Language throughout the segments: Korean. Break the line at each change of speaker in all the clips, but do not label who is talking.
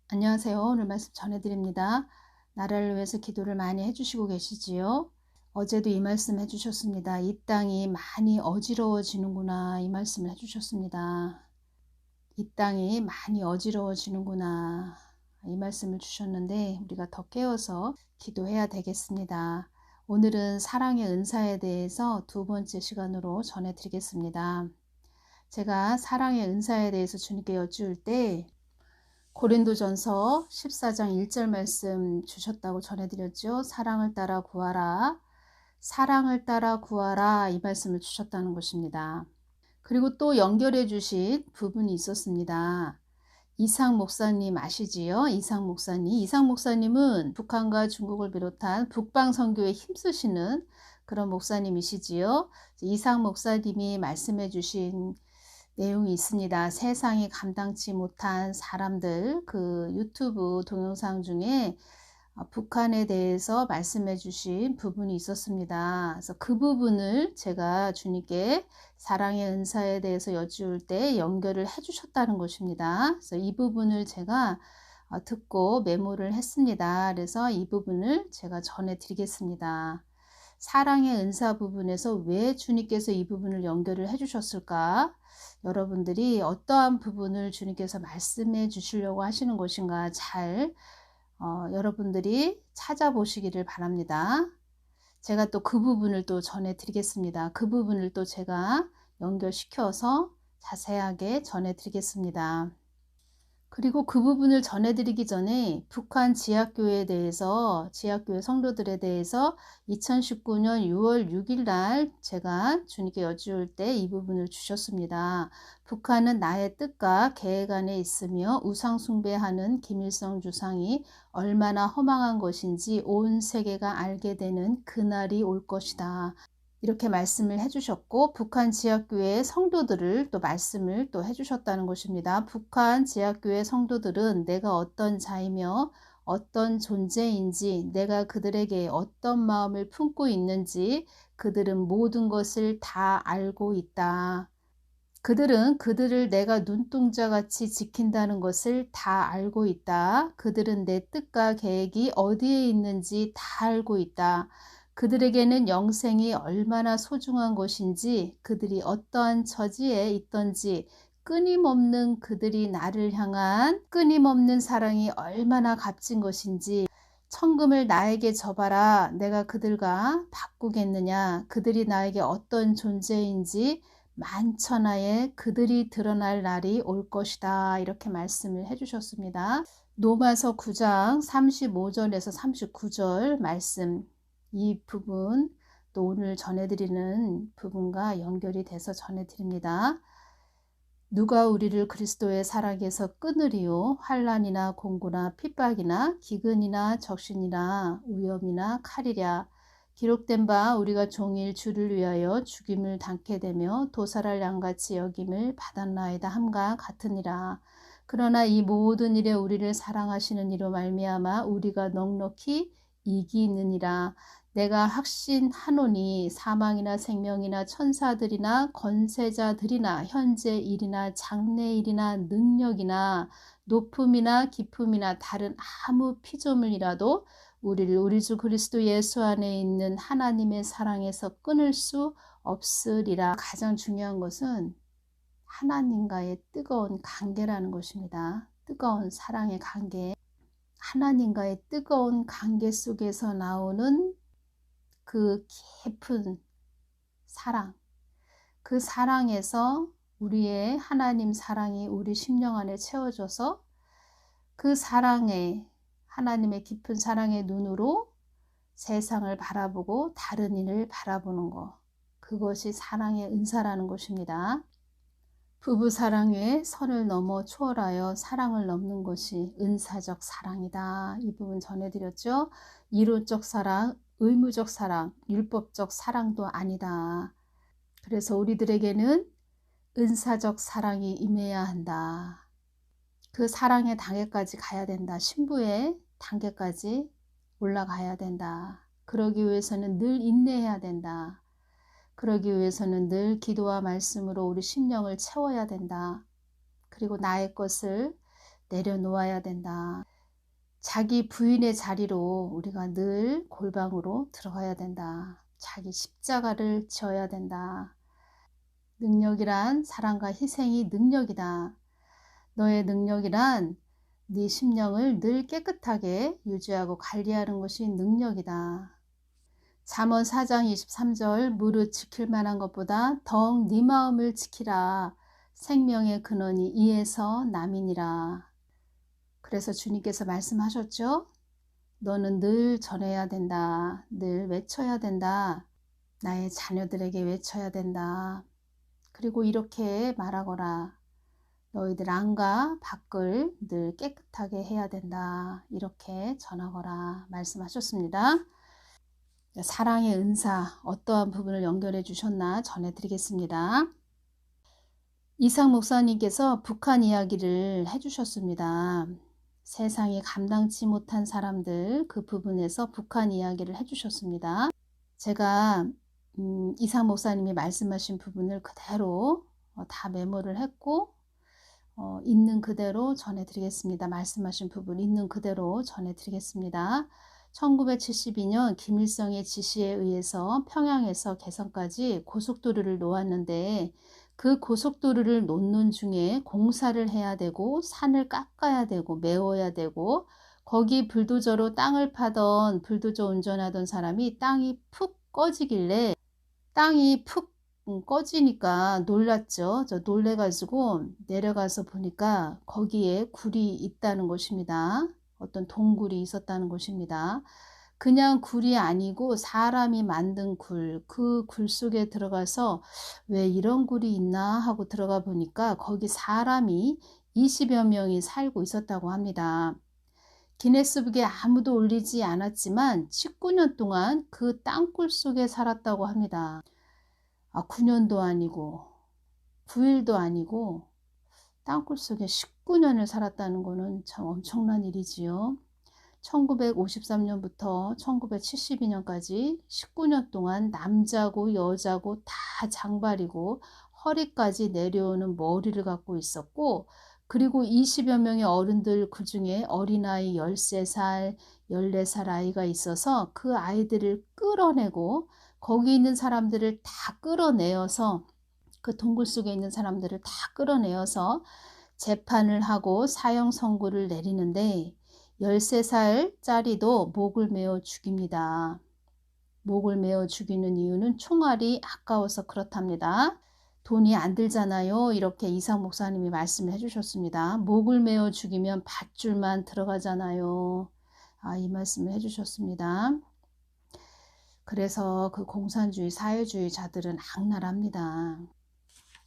안녕하세요. 오늘 말씀 전해드립니다. 나라를 위해서 기도를 많이 해주시고 계시지요? 어제도 이 말씀 해주셨습니다. 이 땅이 많이 어지러워지는구나, 이 말씀을 해주셨습니다. 이 땅이 많이 어지러워지는구나, 이 말씀을 주셨는데 우리가 더 깨어서 기도해야 되겠습니다. 오늘은 사랑의 은사에 대해서 두 번째 시간으로 전해드리겠습니다. 제가 사랑의 은사에 대해서 주님께 여쭈을 때 고린도전서 14장 1절 말씀 주셨다고 전해드렸죠. 사랑을 따라 구하라. 사랑을 따라 구하라. 이 말씀을 주셨다는 것입니다. 그리고 또 연결해 주신 부분이 있었습니다. 이상 목사님 아시지요? 이상 목사님. 이상 목사님은 북한과 중국을 비롯한 북방 선교에 힘쓰시는 그런 목사님이시지요. 이상 목사님이 말씀해 주신 내용이 있습니다. 세상이 감당치 못한 사람들, 그 유튜브 동영상 중에 북한에 대해서 말씀해 주신 부분이 있었습니다. 그래서 그 부분을 제가 주님께 사랑의 은사에 대해서 여쭈을 때 연결을 해 주셨다는 것입니다. 그래서 이 부분을 제가 듣고 메모를 했습니다. 그래서 이 부분을 제가 전해 드리겠습니다. 사랑의 은사 부분에서 왜 주님께서 이 부분을 연결을 해 주셨을까? 여러분들이 어떠한 부분을 주님께서 말씀해 주시려고 하시는 것인가 잘 여러분들이 찾아보시기를 바랍니다. 제가 또 그 부분을 또 전해 드리겠습니다. 그 부분을 또 제가 연결시켜서 자세하게 전해 드리겠습니다. 그리고 그 부분을 전해드리기 전에 북한 지하교회에 대해서, 지하교회 성도들에 대해서 2019년 6월 6일 날 제가 주님께 여쭈을 때 이 부분을 주셨습니다. 북한은 나의 뜻과 계획 안에 있으며 우상 숭배하는 김일성 주상이 얼마나 허망한 것인지 온 세계가 알게 되는 그날이 올 것이다. 이렇게 말씀을 해주셨고, 북한 지하교회 성도들을 또 말씀을 또 해주셨다는 것입니다. 북한 지하교회 성도들은 내가 어떤 자이며 어떤 존재인지, 내가 그들에게 어떤 마음을 품고 있는지 그들은 모든 것을 다 알고 있다. 그들은 그들을 내가 눈동자같이 지킨다는 것을 다 알고 있다. 그들은 내 뜻과 계획이 어디에 있는지 다 알고 있다. 그들에게는 영생이 얼마나 소중한 것인지, 그들이 어떠한 처지에 있던지, 끊임없는 그들이 나를 향한 끊임없는 사랑이 얼마나 값진 것인지, 천금을 나에게 줘봐라. 내가 그들과 바꾸겠느냐. 그들이 나에게 어떤 존재인지 만천하에 그들이 드러날 날이 올 것이다. 이렇게 말씀을 해주셨습니다. 로마서 9장 35절에서 39절 말씀, 이 부분 또 오늘 전해드리는 부분과 연결이 돼서 전해드립니다. 누가 우리를 그리스도의 사랑에서 끊으리요? 환난이나 공고나 핍박이나 기근이나 적신이나 위험이나 칼이랴. 기록된 바 우리가 종일 주를 위하여 죽임을 당케 되며 도살할 양같이 여김을 받았나이다 함과 같으니라. 그러나 이 모든 일에 우리를 사랑하시는 이로 말미암아 우리가 넉넉히 이기느니라. 내가 확신하노니 사망이나 생명이나 천사들이나 권세자들이나 현재 일이나 장래 일이나 능력이나 높음이나 깊음이나 다른 아무 피조물이라도 우리를 우리 주 그리스도 예수 안에 있는 하나님의 사랑에서 끊을 수 없으리라. 가장 중요한 것은 하나님과의 뜨거운 관계라는 것입니다. 뜨거운 사랑의 관계. 하나님과의 뜨거운 관계 속에서 나오는 그 깊은 사랑, 그 사랑에서 우리의 하나님 사랑이 우리 심령 안에 채워져서 그 사랑에, 하나님의 깊은 사랑의 눈으로 세상을 바라보고 다른 이를 바라보는 것, 그것이 사랑의 은사라는 것입니다. 부부 사랑 외에 선을 넘어 초월하여 사랑을 넘는 것이 은사적 사랑이다. 이 부분 전해드렸죠. 이론적 사랑, 의무적 사랑, 율법적 사랑도 아니다. 그래서 우리들에게는 은사적 사랑이 임해야 한다. 그 사랑의 단계까지 가야 된다. 신부의 단계까지 올라가야 된다. 그러기 위해서는 늘 인내해야 된다. 그러기 위해서는 늘 기도와 말씀으로 우리 심령을 채워야 된다. 그리고 나의 것을 내려놓아야 된다. 자기 부인의 자리로 우리가 늘 골방으로 들어가야 된다. 자기 십자가를 지어야 된다. 능력이란 사랑과 희생이 능력이다. 너의 능력이란 네 심령을 늘 깨끗하게 유지하고 관리하는 것이 능력이다. 잠언 4장 23절 무릇 지킬 만한 것보다 더욱 네 마음을 지키라. 생명의 근원이 이에서 남이니라. 그래서 주님께서 말씀하셨죠. 너는 늘 전해야 된다. 늘 외쳐야 된다. 나의 자녀들에게 외쳐야 된다. 그리고 이렇게 말하거라. 너희들 안과 밖을 늘 깨끗하게 해야 된다. 이렇게 전하거라 말씀하셨습니다. 사랑의 은사 어떠한 부분을 연결해 주셨나 전해드리겠습니다. 이상 목사님께서 북한 이야기를 해주셨습니다. 세상이 감당치 못한 사람들 그 부분에서 북한 이야기를 해주셨습니다. 제가 이상 목사님이 말씀하신 부분을 그대로 다 메모를 했고 있는 그대로 전해드리겠습니다. 말씀하신 부분 있는 그대로 전해드리겠습니다. 1972년 김일성의 지시에 의해서 평양에서 개성까지 고속도로를 놓았는데 그 고속도로를 놓는 중에 공사를 해야 되고 산을 깎아야 되고 메워야 되고 거기 불도저로 땅을 파던 불도저 운전하던 사람이 땅이 푹 꺼지길래 땅이 푹 꺼지니까 놀랐죠. 저 놀래가지고 내려가서 보니까 거기에 굴이 있다는 것입니다. 어떤 동굴이 있었다는 것입니다. 그냥 굴이 아니고 사람이 만든 굴, 그 굴 속에 들어가서 왜 이런 굴이 있나 하고 들어가 보니까 거기 사람이 20여 명이 살고 있었다고 합니다. 기네스북에 아무도 올리지 않았지만 19년 동안 그 땅굴 속에 살았다고 합니다. 9년도 아니고 9일도 아니고 땅굴 속에 19년을 살았다는 것은 참 엄청난 일이지요. 1953년부터 1972년까지 19년 동안 남자고 여자고 다 장발이고 허리까지 내려오는 머리를 갖고 있었고 그리고 20여 명의 어른들 그 중에 어린아이 13살, 14살 아이가 있어서 그 아이들을 끌어내고 거기 있는 사람들을 다 끌어내어서 그 동굴 속에 있는 사람들을 다 끌어내어서 재판을 하고 사형 선고를 내리는데 13살짜리도 목을 메어 죽입니다. 목을 메어 죽이는 이유는 총알이 아까워서 그렇답니다. 돈이 안 들잖아요. 이렇게 이상 목사님이 말씀을 해주셨습니다. 목을 메어 죽이면 밧줄만 들어가잖아요. 이 말씀을 해주셨습니다. 그래서 그 공산주의 사회주의자들은 악랄합니다.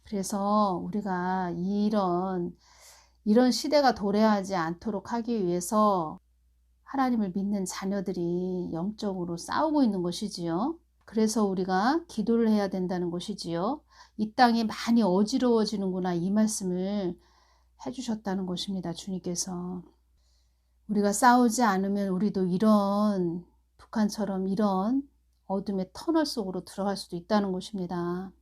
그래서 우리가 이런 시대가 도래하지 않도록 하기 위해서 하나님을 믿는 자녀들이 영적으로 싸우고 있는 것이지요. 그래서 우리가 기도를 해야 된다는 것이지요. 이 땅이 많이 어지러워지는구나 이 말씀을 해주셨다는 것입니다. 주님께서. 우리가 싸우지 않으면 우리도 이런 북한처럼 이런 어둠의 터널 속으로 들어갈 수도 있다는 것입니다.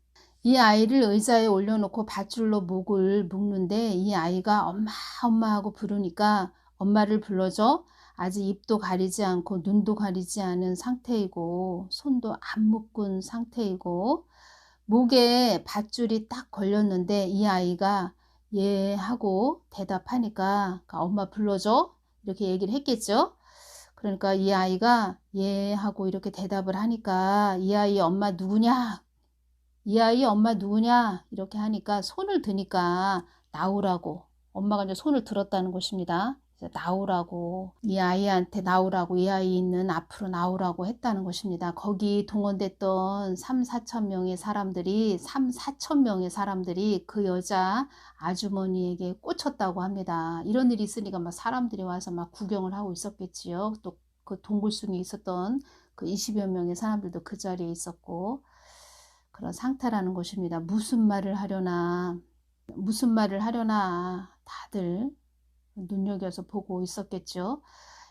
이 아이를 의자에 올려놓고 밧줄로 목을 묶는데 이 아이가 엄마 엄마 하고 부르니까 엄마를 불러줘. 아직 입도 가리지 않고 눈도 가리지 않은 상태이고 손도 안 묶은 상태이고 목에 밧줄이 딱 걸렸는데 이 아이가 예 하고 대답하니까 엄마 불러줘 이렇게 얘기를 했겠죠. 그러니까 이 아이가 예 하고 이렇게 대답을 하니까 이 아이 엄마 누구냐? 이 아이 엄마 누구냐? 이렇게 하니까 손을 드니까 나오라고 엄마가 이제 손을 들었다는 것입니다. 나오라고 이 아이한테 나오라고 이 아이 있는 앞으로 나오라고 했다는 것입니다. 거기 동원됐던 3,4천 명의 사람들이 그 여자 아주머니에게 꽂혔다고 합니다. 이런 일이 있으니까 막 사람들이 와서 막 구경을 하고 있었겠지요. 또 그 동굴 속에 있었던 그 20여 명의 사람들도 그 자리에 있었고 그런 상태라는 것입니다. 무슨 말을 하려나 다들 눈여겨서 보고 있었겠죠.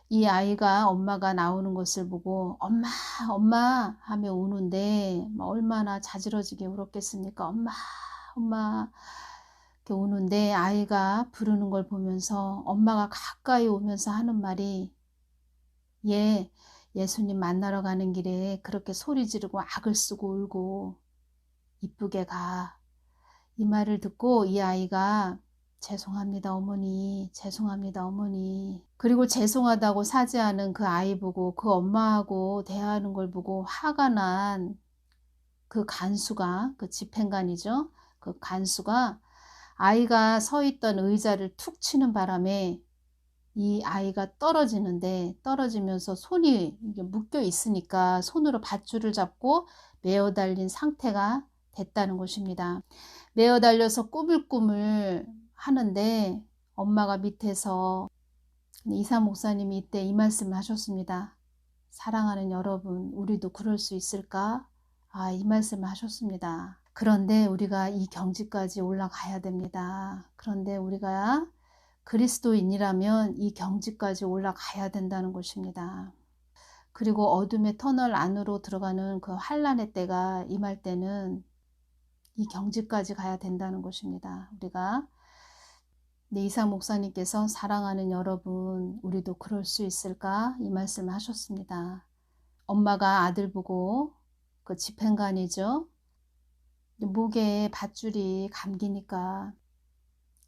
이 아이가 엄마가 나오는 것을 보고 엄마 엄마 하며 우는데 얼마나 자지러지게 울었겠습니까. 엄마 엄마. 이렇게 우는데 아이가 부르는 걸 보면서 엄마가 가까이 오면서 하는 말이 얘 예수님 만나러 가는 길에 그렇게 소리 지르고 악을 쓰고 울고 이쁘게 가. 이 말을 듣고 이 아이가 죄송합니다 어머니, 죄송합니다 어머니. 그리고 죄송하다고 사죄하는 그 아이 보고 그 엄마하고 대화하는 걸 보고 화가 난 그 간수가, 그 집행관이죠. 그 간수가 아이가 서 있던 의자를 툭 치는 바람에 이 아이가 떨어지는데, 떨어지면서 손이 묶여 있으니까 손으로 밧줄을 잡고 메어 달린 상태가 됐다는 것입니다. 메어 달려서 꾸물꾸물 하는데 엄마가 밑에서, 이사 목사님이 이때 이 말씀을 하셨습니다. 사랑하는 여러분, 우리도 그럴 수 있을까? 이 말씀을 하셨습니다. 그런데 우리가 이 경지까지 올라가야 됩니다. 그런데 우리가 그리스도인이라면 이 경지까지 올라가야 된다는 것입니다. 그리고 어둠의 터널 안으로 들어가는 그 환란의 때가 임할 때는 이 경지까지 가야 된다는 것입니다. 우리가 이사 목사님께서 사랑하는 여러분, 우리도 그럴 수 있을까? 이 말씀을 하셨습니다. 엄마가 아들 보고, 그 집행관이죠. 목에 밧줄이 감기니까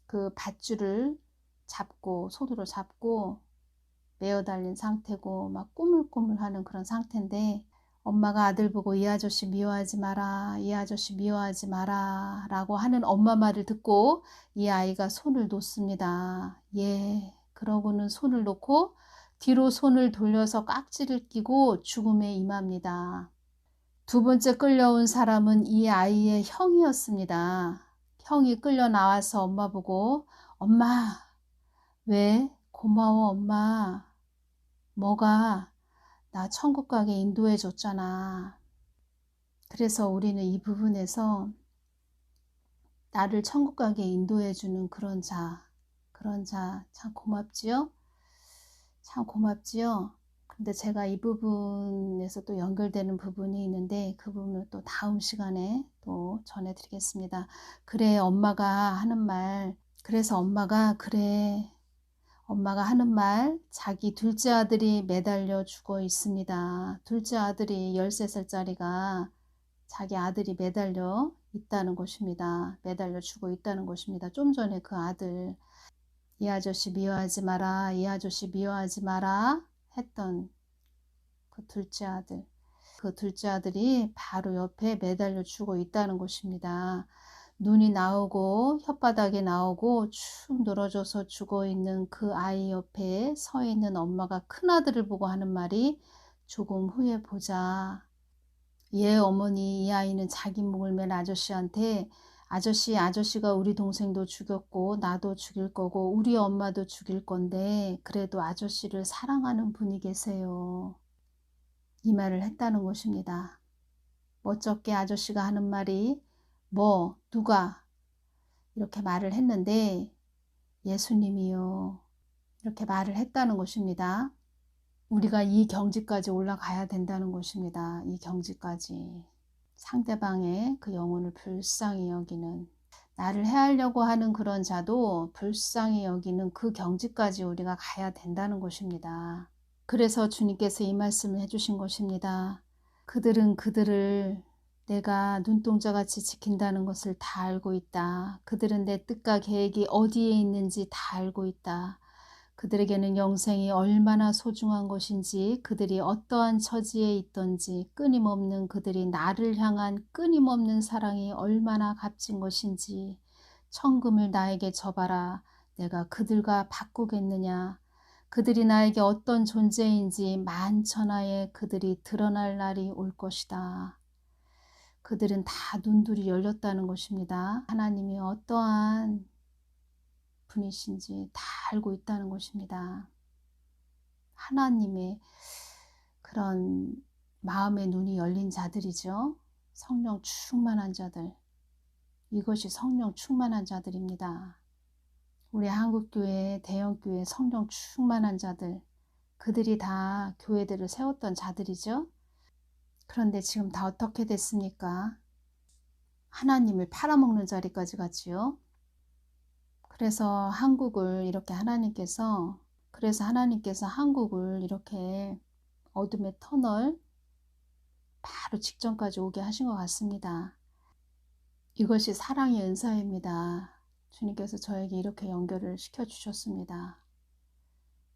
그 밧줄을 잡고, 손으로 잡고 메어 달린 상태고 막 꾸물꾸물하는 그런 상태인데, 엄마가 아들 보고 이 아저씨 미워하지 마라, 이 아저씨 미워하지 마라 라고 하는 엄마 말을 듣고 이 아이가 손을 놓습니다. 그러고는 손을 놓고 뒤로 손을 돌려서 깍지를 끼고 죽음에 임합니다. 두 번째 끌려온 사람은 이 아이의 형이었습니다. 형이 끌려 나와서 엄마 보고, 엄마, 왜? 고마워 엄마. 뭐가? 나 천국 가게 인도해 줬잖아. 그래서 우리는 이 부분에서 나를 천국 가게 인도해 주는 그런 자 참 고맙지요? 참 고맙지요? 근데 제가 이 부분에서 또 연결되는 부분이 있는데 그 부분을 또 다음 시간에 또 전해드리겠습니다. 그래, 엄마가 하는 말, 그래서 엄마가 하는 말, 자기 둘째 아들이 매달려 죽어 있습니다. 둘째 아들이 13살짜리가 자기 아들이 매달려 있다는 것입니다. 매달려 죽어 있다는 것입니다. 좀 전에 그 아들, 이 아저씨 미워하지 마라, 이 아저씨 미워하지 마라 했던 그 둘째 아들, 그 둘째 아들이 바로 옆에 매달려 죽어 있다는 것입니다. 눈이 나오고 혓바닥이 나오고 축 늘어져서 죽어있는 그 아이 옆에 서 있는 엄마가 큰아들을 보고 하는 말이, 조금 후에 보자. 어머니, 이 아이는 자기 목을 맨 아저씨한테 아저씨가 우리 동생도 죽였고 나도 죽일 거고 우리 엄마도 죽일 건데 그래도 아저씨를 사랑하는 분이 계세요. 이 말을 했다는 것입니다. 어쩌게 아저씨가 하는 말이 누가 이렇게 말을 했는데 예수님이요 이렇게 말을 했다는 것입니다. 우리가 이 경지까지 올라가야 된다는 것입니다. 이 경지까지. 상대방의 그 영혼을 불쌍히 여기는, 나를 해하려고 하는 그런 자도 불쌍히 여기는 그 경지까지 우리가 가야 된다는 것입니다. 그래서 주님께서 이 말씀을 해주신 것입니다. 그들은 그들을 내가 눈동자같이 지킨다는 것을 다 알고 있다. 그들은 내 뜻과 계획이 어디에 있는지 다 알고 있다. 그들에게는 영생이 얼마나 소중한 것인지, 그들이 어떠한 처지에 있던지, 끊임없는 그들이 나를 향한 끊임없는 사랑이 얼마나 값진 것인지, 천금을 나에게 줘봐라. 내가 그들과 바꾸겠느냐. 그들이 나에게 어떤 존재인지 만천하에 그들이 드러날 날이 올 것이다. 그들은 다 눈들이 열렸다는 것입니다. 하나님이 어떠한 분이신지 다 알고 있다는 것입니다. 하나님의 그런 마음의 눈이 열린 자들이죠. 성령 충만한 자들. 이것이 성령 충만한 자들입니다. 우리 한국교회, 대형교회 성령 충만한 자들, 그들이 다 교회들을 세웠던 자들이죠. 그런데 지금 다 어떻게 됐습니까? 하나님을 팔아먹는 자리까지 갔지요. 그래서 하나님께서 한국을 이렇게 어둠의 터널 바로 직전까지 오게 하신 것 같습니다. 이것이 사랑의 은사입니다. 주님께서 저에게 이렇게 연결을 시켜주셨습니다.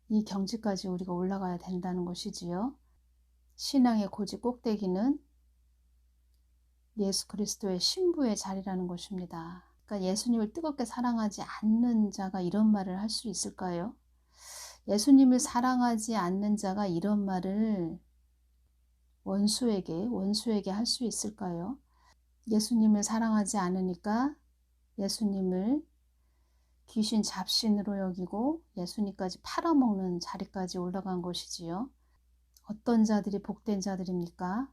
이 경지까지 우리가 올라가야 된다는 것이지요. 신앙의 고지 꼭대기는 예수 그리스도의 신부의 자리라는 것입니다. 그러니까 예수님을 뜨겁게 사랑하지 않는 자가 이런 말을 할 수 있을까요? 예수님을 사랑하지 않는 자가 이런 말을 원수에게 할 수 있을까요? 예수님을 사랑하지 않으니까 예수님을 귀신 잡신으로 여기고 예수님까지 팔아먹는 자리까지 올라간 것이지요. 어떤 자들이 복된 자들입니까?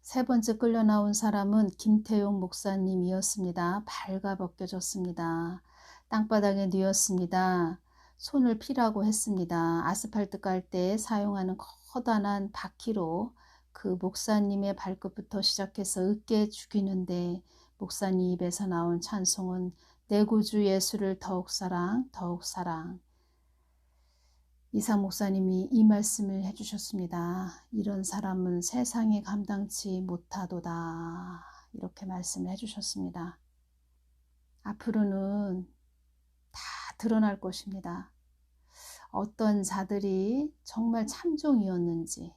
세 번째 끌려 나온 사람은 김태용 목사님이었습니다. 발가벗겨졌습니다. 땅바닥에 뉘었습니다. 손을 피라고 했습니다. 아스팔트 깔 때 사용하는 커다란 바퀴로 그 목사님의 발끝부터 시작해서 으깨 죽이는데 목사님 입에서 나온 찬송은 내 구주 예수를 더욱 사랑, 더욱 사랑. 이상 목사님이 이 말씀을 해주셨습니다. 이런 사람은 세상에 감당치 못하도다. 이렇게 말씀을 해주셨습니다. 앞으로는 다 드러날 것입니다. 어떤 자들이 정말 참종이었는지,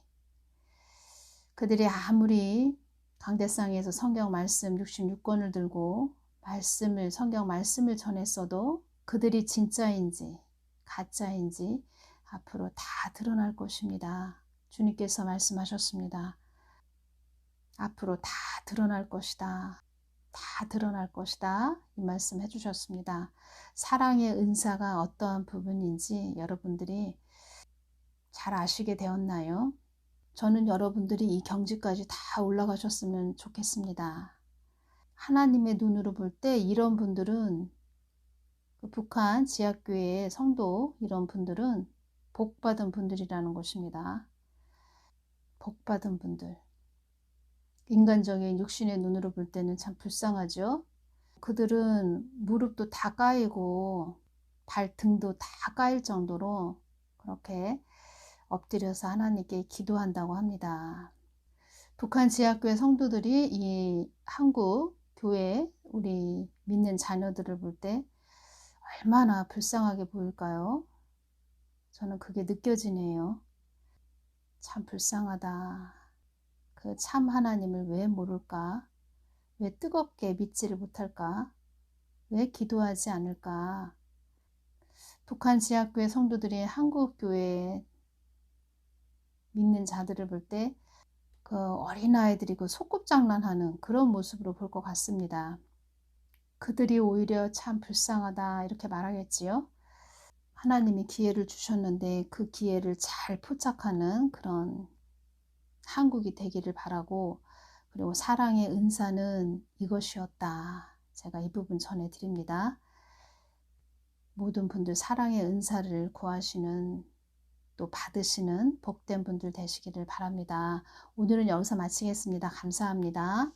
그들이 아무리 강대상에서 성경 말씀 66권을 들고 성경 말씀을 전했어도 그들이 진짜인지 가짜인지 앞으로 다 드러날 것입니다. 주님께서 말씀하셨습니다. 앞으로 다 드러날 것이다. 다 드러날 것이다. 이 말씀 해주셨습니다. 사랑의 은사가 어떠한 부분인지 여러분들이 잘 아시게 되었나요? 저는 여러분들이 이 경지까지 다 올라가셨으면 좋겠습니다. 하나님의 눈으로 볼 때 이런 분들은 북한 지하교회의 성도 이런 분들은 복받은 분들이라는 것입니다. 복받은 분들. 인간적인 육신의 눈으로 볼 때는 참 불쌍하죠. 그들은 무릎도 다 까이고 발등도 다 까일 정도로 그렇게 엎드려서 하나님께 기도한다고 합니다. 북한 지하교회 성도들이 이 한국 교회 우리 믿는 자녀들을 볼 때 얼마나 불쌍하게 보일까요? 저는 그게 느껴지네요. 참 불쌍하다. 그 참 하나님을 왜 모를까? 왜 뜨겁게 믿지를 못할까? 왜 기도하지 않을까? 북한 지하교회 성도들이 한국 교회에 믿는 자들을 볼 때 그 어린아이들이 그 소꿉장난하는 그런 모습으로 볼 것 같습니다. 그들이 오히려 참 불쌍하다 이렇게 말하겠지요. 하나님이 기회를 주셨는데 그 기회를 잘 포착하는 그런 한국이 되기를 바라고, 그리고 사랑의 은사는 이것이었다. 제가 이 부분 전해드립니다. 모든 분들 사랑의 은사를 구하시는 또 받으시는 복된 분들 되시기를 바랍니다. 오늘은 여기서 마치겠습니다. 감사합니다.